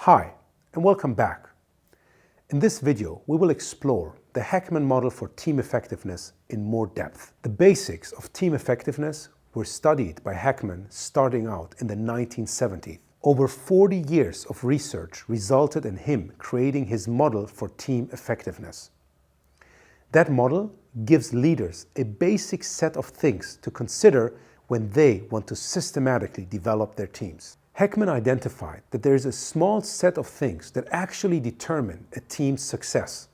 Hi, and welcome back. In this video, we will explore the Hackman model for team effectiveness in more depth. The basics of team effectiveness were studied by Hackman starting out in the 1970s. Over 40 years of research resulted in him creating his model for team effectiveness. That model gives leaders a basic set of things to consider when they want to systematically develop their teams. Hackman identified that there is a small set of things that actually determine a team's success.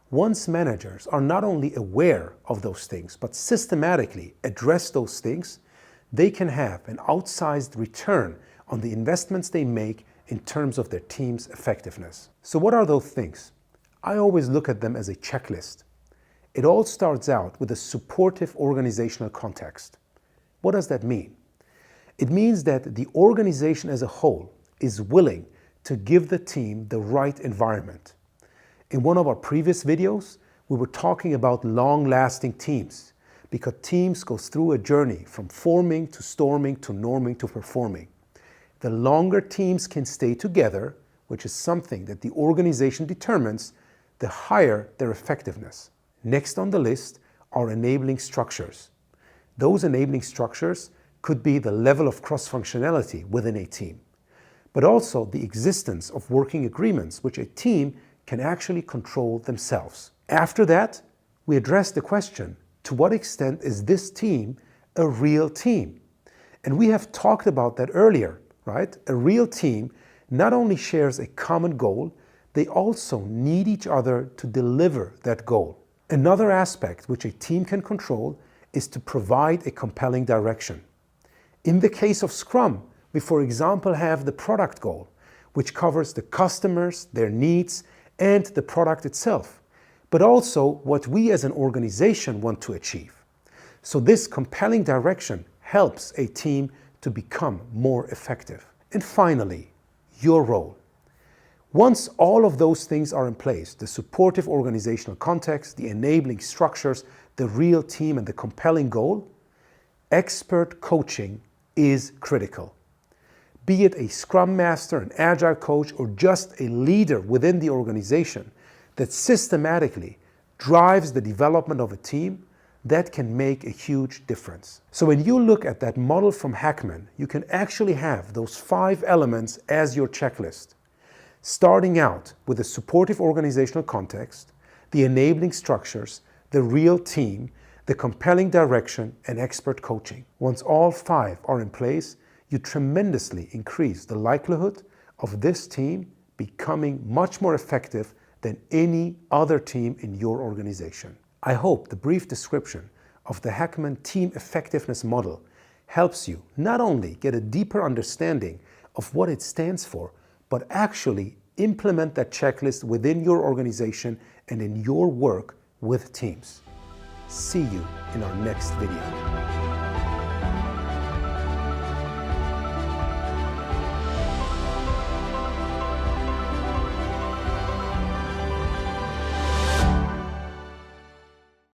Once managers are not only aware of those things, but systematically address those things, they can have an outsized return on the investments they make in terms of their team's effectiveness. So what are those things? I always look at them as a checklist. It all starts out with a supportive organizational context. What does that mean? It means that the organization as a whole is willing to give the team the right environment. In one of our previous videos, we were talking about long-lasting teams, because teams go through a journey from forming to storming to norming to performing. The longer teams can stay together, which is something that the organization determines, the higher their effectiveness. Next on the list are enabling structures. Those enabling structures could be the level of cross-functionality within a team, but also the existence of working agreements which a team can actually control themselves. After that, we address the question, to what extent is this team a real team? And we have talked about that earlier, right? A real team not only shares a common goal, they also need each other to deliver that goal. Another aspect which a team can control is to provide a compelling direction. In the case of Scrum, we, for example, have the product goal, which covers the customers, their needs, and the product itself, but also what we as an organization want to achieve. So this compelling direction helps a team to become more effective. And finally, your role. Once all of those things are in place, the supportive organizational context, the enabling structures, the real team, and the compelling goal, expert coaching is critical. Be it a Scrum Master, an Agile coach, or just a leader within the organization that systematically drives the development of a team, that can make a huge difference. So when you look at that model from Hackman, you can actually have those 5 elements as your checklist. Starting out with a supportive organizational context, the enabling structures, the real team, the compelling direction, and expert coaching. Once all 5 are in place, you tremendously increase the likelihood of this team becoming much more effective than any other team in your organization. I hope the brief description of the Hackman team effectiveness model helps you not only get a deeper understanding of what it stands for, but actually implement that checklist within your organization and in your work with teams. See you in our next video.